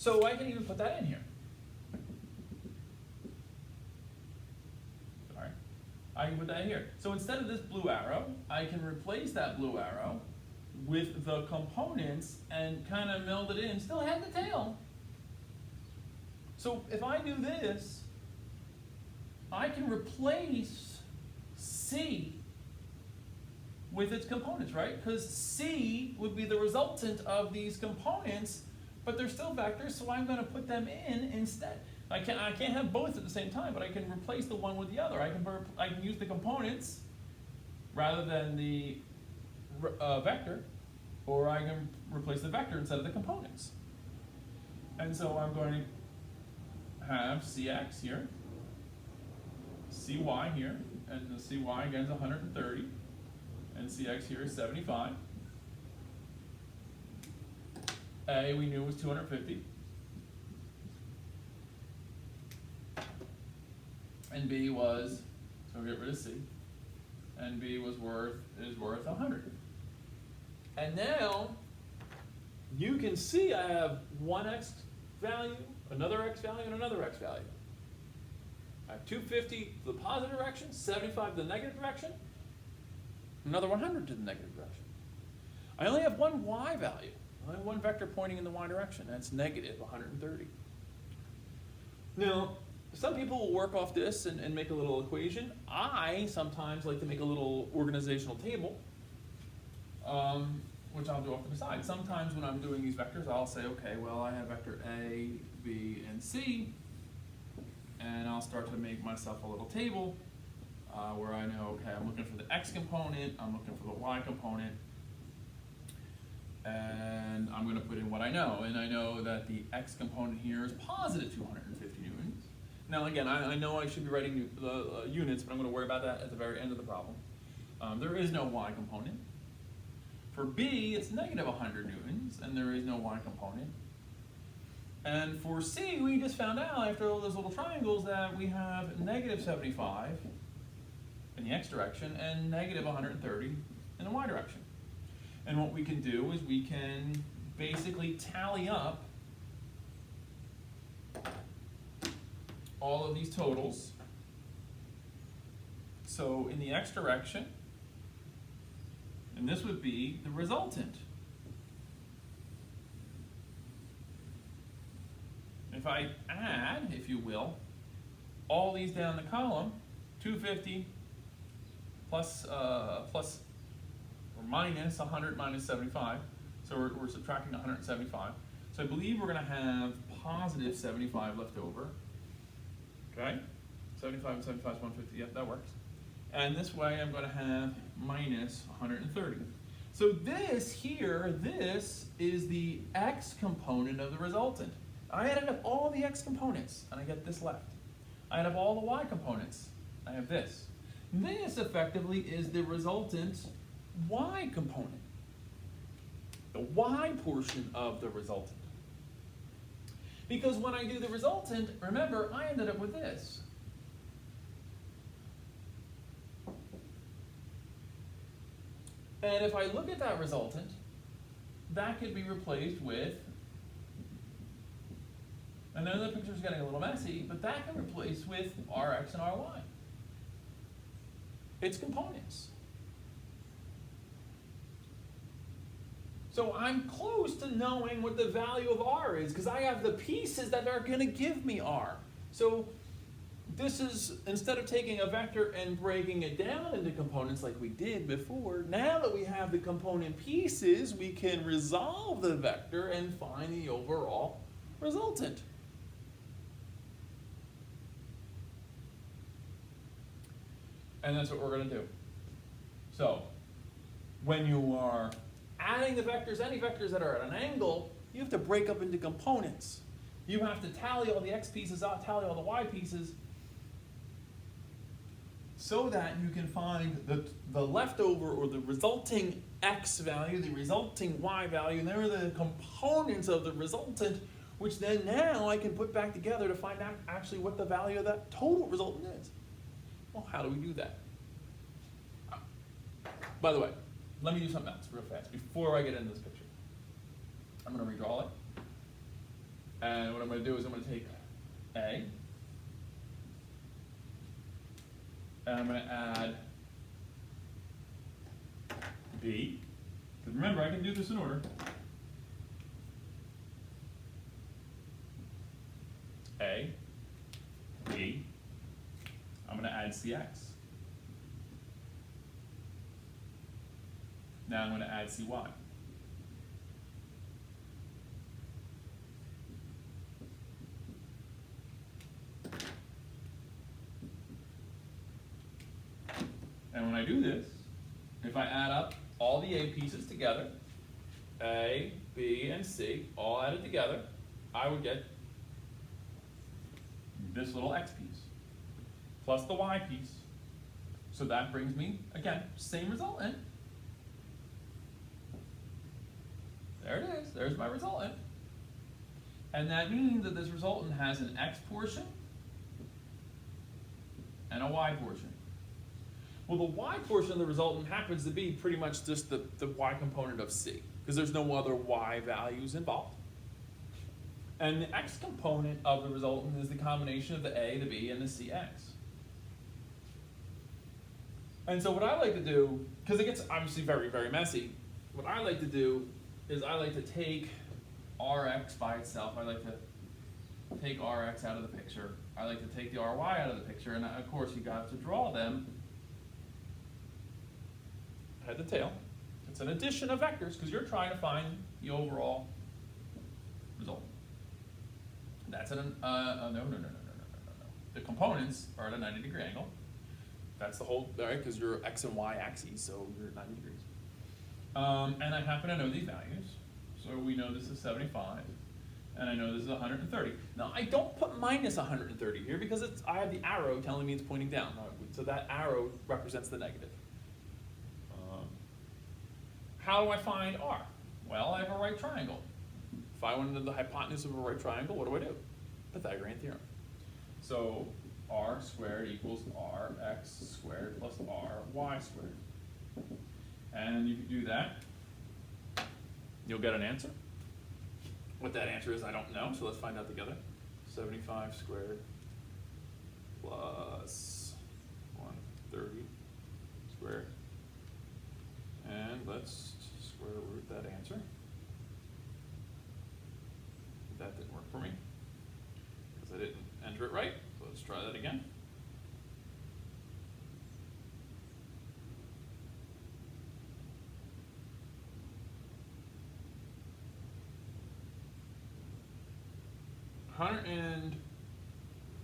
So I can even put that in here. Sorry. I can put that in here. So instead of this blue arrow, I can replace that blue arrow with the components and kind of meld it in, still head to tail. So if I do this, I can replace C with its components, right? Because C would be the resultant of these components, but they're still vectors, so I'm going to put them in instead. I can't have both at the same time, but I can replace the one with the other. I can use the components rather than the vector, or I can replace the vector instead of the components. And so I'm going to have Cx here, Cy here, and the Cy again is 130, and Cx here is 75. A we knew was 250. And B was, so get rid of C, and B is worth 100. And now you can see I have one x value, another x value, and another x value. I have 250 to the positive direction, 75 to the negative direction, another 100 to the negative direction. I only have one y value. I have one vector pointing in the y direction, and it's negative 130. Now, some people will work off this and make a little equation. I sometimes like to make a little organizational table, which I'll do off to the side. Sometimes when I'm doing these vectors, I'll say, okay, well, I have vector A, B, and C, and I'll start to make myself a little table where I know, okay, I'm looking for the x component, I'm looking for the y component, and I'm going to put in what I know. And I know that the x component here is positive 250 newtons. Now again, I know I should be writing the units, but I'm going to worry about that at the very end of the problem. There is no y component. For B, it's negative 100 newtons, and there is no y component. And for C, we just found out after all those little triangles that we have negative 75 in the x direction and negative 130 in the y direction. And what we can do is we can basically tally up all of these totals. So in the x direction, and this would be the resultant. If I add, if you will, all these down the column, 250 plus or minus 100 minus 75, so we're subtracting 175. So I believe we're going to have positive 75 left over. Okay, 75 and 75 is 150, yep, that works. And this way I'm going to have minus 130. So this here, this is the x component of the resultant. I added up all the x components, and I get this left. I add up all the y components, I have this. This effectively is the resultant y component, the y portion of the resultant. Because when I do the resultant, remember, I ended up with this. And if I look at that resultant, that could be replaced with, I know the picture's getting a little messy, but that can replace with Rx and Ry. It's components. So I'm close to knowing what the value of R is because I have the pieces that are going to give me R. So this is, instead of taking a vector and breaking it down into components like we did before, now that we have the component pieces, we can resolve the vector and find the overall resultant. And that's what we're going to do. So when you are adding the vectors, any vectors that are at an angle, you have to break up into components. You have to tally all the x pieces out, tally all the y pieces, so that you can find the leftover or the resulting x value, the resulting y value, and there are the components of the resultant, which then now I can put back together to find out actually what the value of that total resultant is. Well, how do we do that? By the way, let me do something else real fast before I get into this picture. I'm going to redraw it. And what I'm going to do is I'm going to take A, and I'm going to add B, because remember I can do this in order. A, B, I'm going to add CX. Now I'm going to add CY. And when I do this, if I add up all the A pieces together, A, B, and C, all added together, I would get this little X piece, plus the Y piece. So that brings me, again, same resultant. There it is, there's my resultant. And that means that this resultant has an X portion and a Y portion. Well, the Y portion of the resultant happens to be pretty much just the Y component of C, because there's no other Y values involved. And the X component of the resultant is the combination of the A, the B, and the CX. And so what I like to do, because it gets obviously very, very messy, what I like to do is I like to take Rx by itself. I like to take Rx out of the picture. I like to take the Ry out of the picture, and of course you got to draw them head to tail. It's an addition of vectors because you're trying to find the overall result. That's an, no. The components are at a 90-degree angle. That's the whole, right, because you're X and Y axes, so you're at 90 degrees. And I happen to know these values. So we know this is 75, and I know this is 130. Now I don't put minus 130 here because I have the arrow telling me it's pointing down. So that arrow represents the negative. How do I find R? Well, I have a right triangle. If I wanted the hypotenuse of a right triangle, what do? Pythagorean theorem. So R squared equals Rx squared plus Ry squared. And if you do that, you'll get an answer. What that answer is, I don't know, so let's find out together. 75 squared plus 130 squared. And let's square root that answer. That didn't work for me because I didn't enter it right. So let's try that again.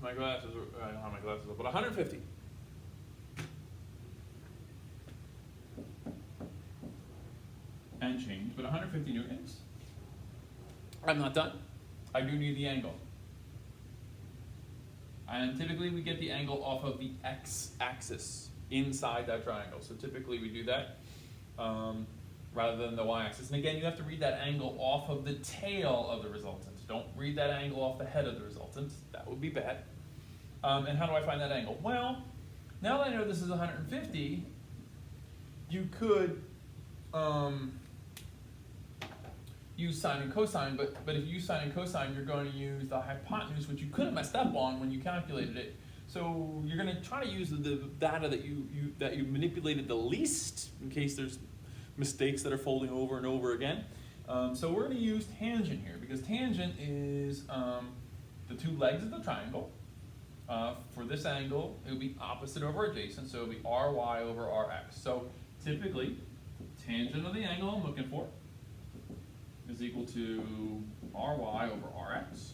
My glasses are, I don't have my glasses up, but 150. And change, but 150 newtons. I'm not done. I do need the angle. And typically we get the angle off of the x-axis inside that triangle. So typically we do that rather than the y-axis. And again, you have to read that angle off of the tail of the resultant. Don't read that angle off the head of the resultant. That would be bad. And how do I find that angle? Well, now that I know this is 150, you could use sine and cosine, but if you use sine and cosine, you're going to use the hypotenuse, which you could have messed up on when you calculated it. So you're going to try to use the data that you manipulated the least, in case there's mistakes that are folding over and over again. So we're going to use tangent here, because tangent is the two legs of the triangle. For this angle, it would be opposite over adjacent, so it would be Ry over Rx. So typically, tangent of the angle I'm looking for is equal to Ry over Rx,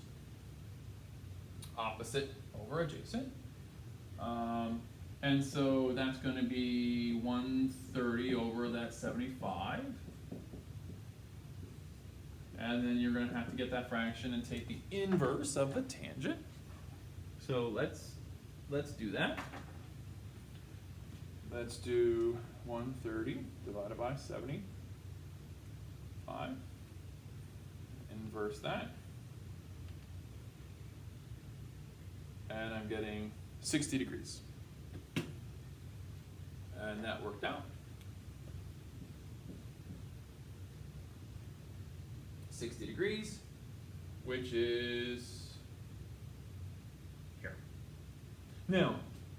opposite over adjacent. And so that's going to be 130 over that 75. And then you're going to have to get that fraction and take the inverse of the tangent. So let's do that. Let's do 130 divided by 75. Inverse that. And I'm getting 60 degrees. And that worked out. 60 degrees, which is here. Now,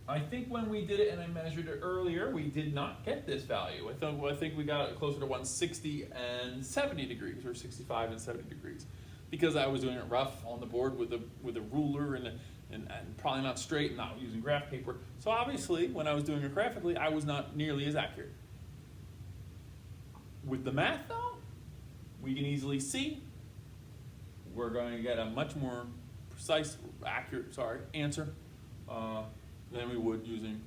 I think when we did it and I measured it earlier, we did not get this value. I think we got it closer to 160 and 70 degrees, or 65 and 70 degrees, because I was doing it rough on the board with a ruler and probably not straight, not using graph paper. So obviously, when I was doing it graphically, I was not nearly as accurate. With the math, though, we can easily see we're going to get a much more precise, accurate, answer than we would using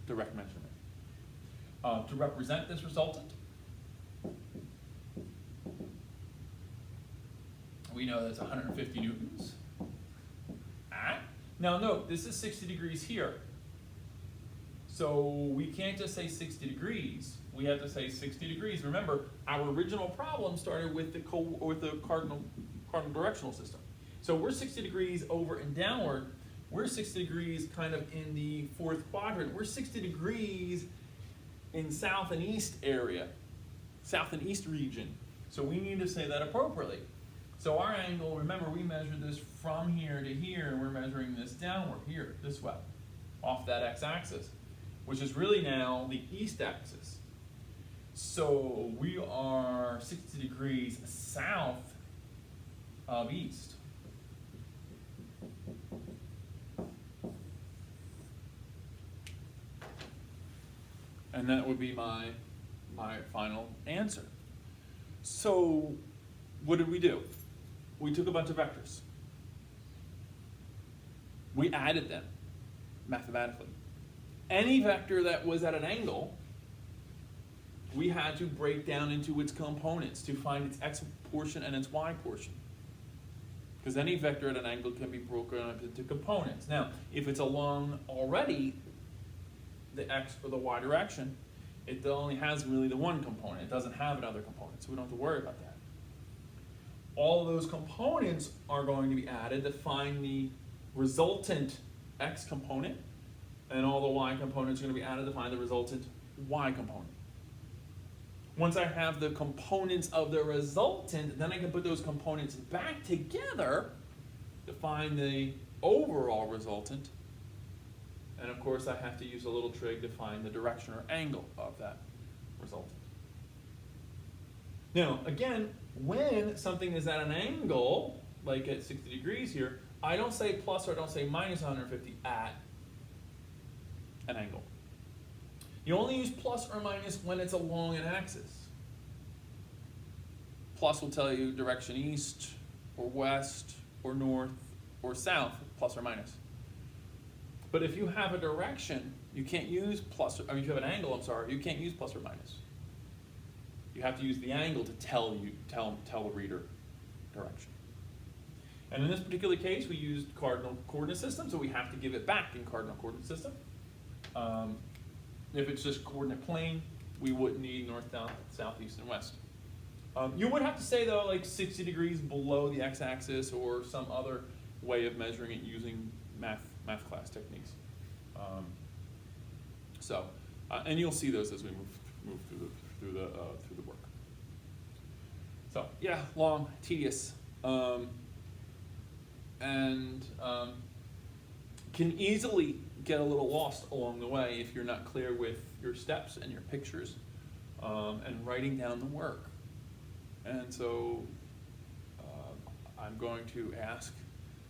direct measurement. To represent this resultant, we know that's 150 newtons. Now note, this is 60 degrees here. So we can't just say 60 degrees. We have to say 60 degrees. Remember, our original problem started with the cardinal directional system. So we're 60 degrees over and downward. We're 60 degrees kind of in the fourth quadrant. We're 60 degrees in south and east area, south and east region. So we need to say that appropriately. So our angle, remember, we measured this from here to here, and we're measuring this downward here, this way, off that x-axis, which is really now the east axis. So we are 60 degrees south of east. And that would be my final answer. So what did we do? We took a bunch of vectors. We added them mathematically. Any vector that was at an angle, we had to break down into its components to find its x portion and its y portion. Because any vector at an angle can be broken up into components. Now, if it's along already the x or the y direction, it only has really the one component. It doesn't have another component, so we don't have to worry about that. All of those components are going to be added to find the resultant x component, and all the y components are going to be added to find the resultant y component. Once I have the components of the resultant, then I can put those components back together to find the overall resultant. And of course, I have to use a little trig to find the direction or angle of that resultant. Now, again, when something is at an angle, like at 60 degrees here, I don't say plus or I don't say minus 150 at an angle. You only use plus or minus when it's along an axis. Plus will tell you direction east or west or north or south, plus or minus. But if you have a direction, you can't use plus, if you have an angle, you can't use plus or minus. You have to use the angle to tell the reader direction. And in this particular case, we used cardinal coordinate system, so we have to give it back in cardinal coordinate system. If it's just coordinate plane, we wouldn't need north, south, east, and west. You would have to say, though, like 60 degrees below the x-axis or some other way of measuring it using math class techniques. And you'll see those as we move through the work. So yeah, long, tedious, and can easily get a little lost along the way if you're not clear with your steps and your pictures and writing down the work. And so I'm going to ask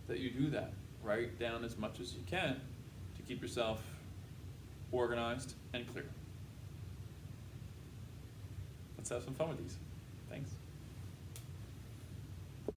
that you do that. Write down as much as you can to keep yourself organized and clear. Let's have some fun with these. Thanks.